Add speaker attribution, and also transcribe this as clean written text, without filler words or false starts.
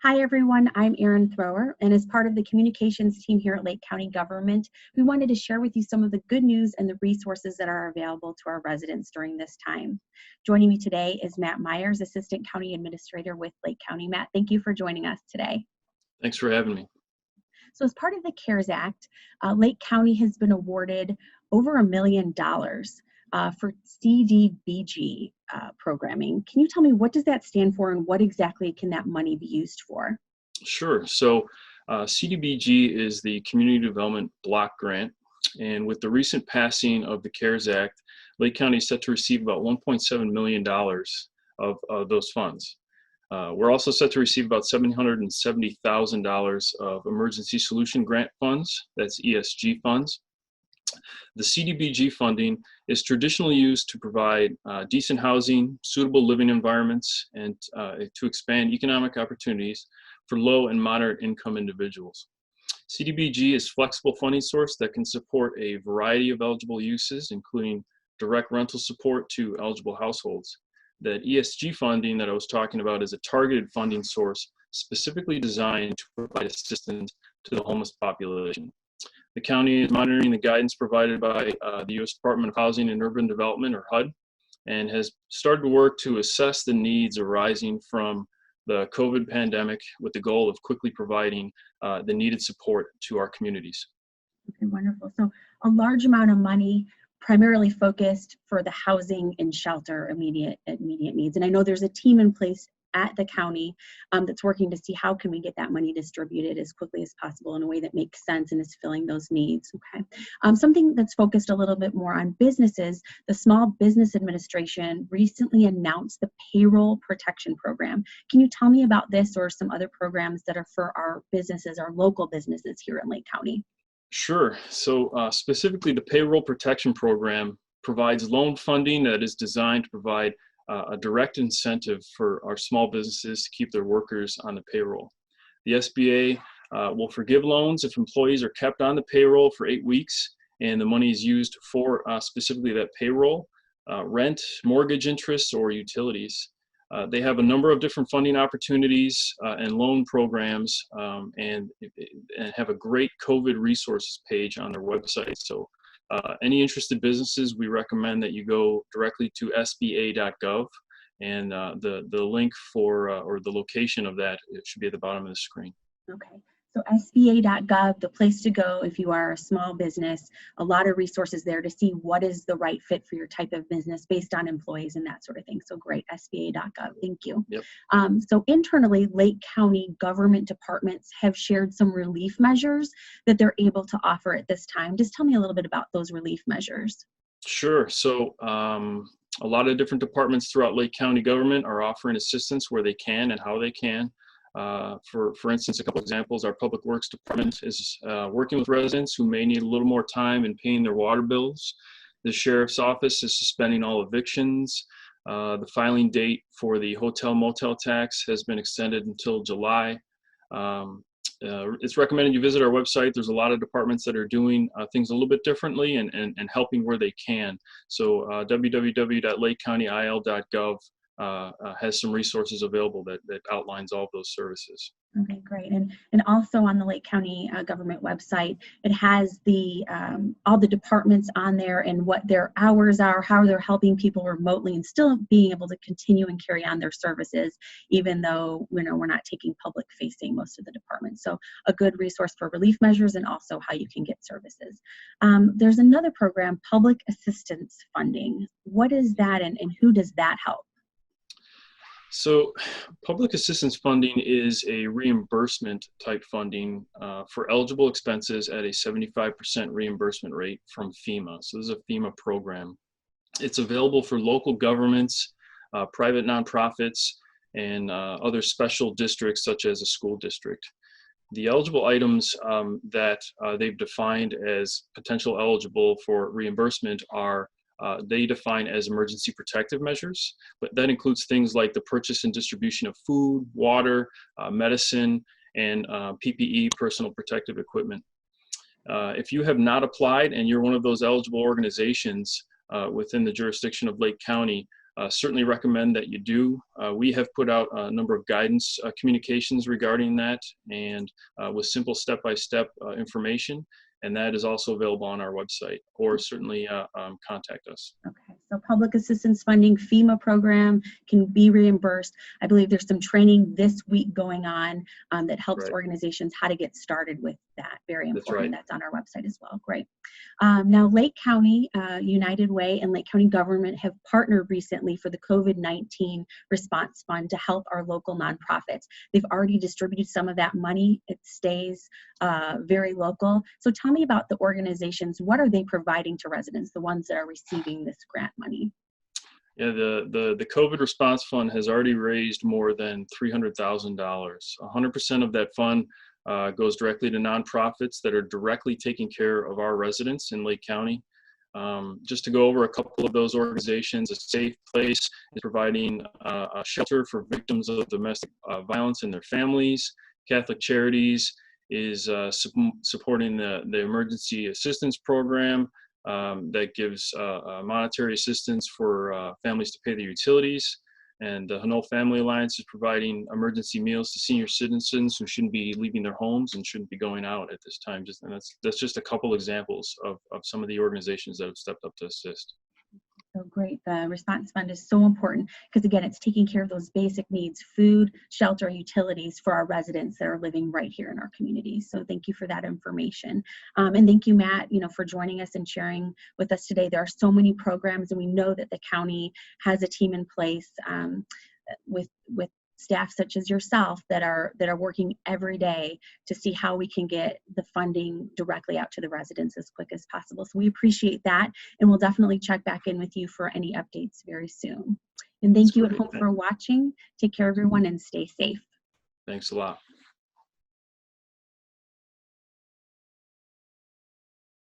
Speaker 1: Hi everyone, I'm Erin Thrower, and as part of the communications team here at Lake County Government, we wanted to share with you some of the good news and the resources that are available to our residents during this time. Joining me today is Matt Myers, Assistant County Administrator with Lake County. Matt, thank you for joining us today.
Speaker 2: Thanks for having me.
Speaker 1: So as part of the CARES Act, Lake County has been awarded over $1 million for CDBG programming. Can you tell me, what does that stand for and what exactly can that money be used for?
Speaker 2: Sure. So CDBG is the Community Development Block Grant. And with the recent passing of the CARES Act, Lake County is set to receive about $1.7 million of those funds. We're also set to receive about $770,000 of Emergency Solution Grant funds, that's ESG funds. The CDBG funding is traditionally used to provide decent housing, suitable living environments, and to expand economic opportunities for low and moderate income individuals. CDBG is a flexible funding source that can support a variety of eligible uses, including direct rental support to eligible households. That ESG funding that I was talking about is a targeted funding source specifically designed to provide assistance to the homeless population. The county is monitoring the guidance provided by the U.S. Department of Housing and Urban Development, or HUD, and has started to work to assess the needs arising from the COVID pandemic with the goal of quickly providing the needed support to our communities.
Speaker 1: Okay, wonderful. So a large amount of money primarily focused for the housing and shelter immediate needs. And I know there's a team in place at the county that's working to see how can we get that money distributed as quickly as possible in a way that makes sense and is filling those needs. Okay, something that's focused a little bit more on businesses. The Small Business Administration recently announced the Payroll Protection Program. Can you tell me about this or some other programs that are for our businesses, our local businesses here in Lake County?
Speaker 2: Sure. So specifically, the Payroll Protection Program provides loan funding that is designed to provide a direct incentive for our small businesses to keep their workers on the payroll. The SBA will forgive loans if employees are kept on the payroll for 8 weeks, and the money is used for specifically that payroll, rent, mortgage interest, or utilities. They have a number of different funding opportunities and loan programs, and have a great COVID resources page on their website. So any interested businesses, we recommend that you go directly to sba.gov, and the link for or the location of that, it should be at the bottom of the screen.
Speaker 1: Okay, so sba.gov, the place to go if you are a small business. A lot of resources there to see what is the right fit for your type of business based on employees and that sort of thing. So great, sba.gov, thank you.
Speaker 2: Yep.
Speaker 1: So internally, Lake County government departments have shared some relief measures that they're able to offer at this time. Just tell me a little bit about those relief measures.
Speaker 2: Sure. So a lot of different departments throughout Lake County government are offering assistance where they can and how they can. For instance, a couple examples, our Public Works Department is working with residents who may need a little more time in paying their water bills. The Sheriff's Office is suspending all evictions. The filing date for the hotel motel tax has been extended until July. It's recommended you visit our website. There's a lot of departments that are doing things a little bit differently and helping where they can. So www.lakecountyil.gov has some resources available that outlines all of those services.
Speaker 1: Okay, great. And also on the Lake County government website, it has the all the departments on there and what their hours are, how they're helping people remotely and still being able to continue and carry on their services, even though we're not taking public facing most of the departments. So a good resource for relief measures and also how you can get services. There's another program, Public Assistance Funding. What is that and who does that help?
Speaker 2: So public assistance funding is a reimbursement type funding for eligible expenses at a 75% reimbursement rate from FEMA. So this is a FEMA program. It's available for local governments, private nonprofits, and other special districts such as a school district. The eligible items that they've defined as potential eligible for reimbursement are they define as emergency protective measures, but that includes things like the purchase and distribution of food, water, medicine, and PPE, personal protective equipment. If you have not applied and you're one of those eligible organizations within the jurisdiction of Lake County, certainly recommend that you do. We have put out a number of guidance communications regarding that, and with simple step-by-step information, and that is also available on our website, or certainly contact us.
Speaker 1: Okay, so public assistance funding, FEMA program can be reimbursed. I believe there's some training this week going on that helps
Speaker 2: Right.
Speaker 1: organizations how to get started with that. Very important.
Speaker 2: That's right.
Speaker 1: That's on our website as well. Great. Now, Lake County, United Way, and Lake County government have partnered recently for the COVID-19 response fund to help our local nonprofits. They've already distributed some of that money. It stays very local. So tell me about the organizations. What are they providing to residents, the ones that are receiving this grant money?
Speaker 2: Yeah, the COVID response fund has already raised more than $300,000. 100% of that fund goes directly to nonprofits that are directly taking care of our residents in Lake County. Just to go over a couple of those organizations, A Safe Place is providing a shelter for victims of domestic violence and their families. Catholic Charities is supporting the emergency assistance program that gives monetary assistance for families to pay their utilities. And the Hano Family Alliance is providing emergency meals to senior citizens who shouldn't be leaving their homes and shouldn't be going out at this time. And that's just a couple examples of some of the organizations that have stepped up to assist.
Speaker 1: So great. The response fund is so important because, again, it's taking care of those basic needs: food, shelter, utilities for our residents that are living right here in our community. So thank you for that information. And thank you, Matt, for joining us and sharing with us today. There are so many programs, and we know that the county has a team in place with staff such as yourself that are working every day to see how we can get the funding directly out to the residents as quick as possible. So we appreciate that, and we'll definitely check back in with you for any updates very soon. And thank you at home for watching. Take care, everyone, and stay safe.
Speaker 2: Thanks a lot.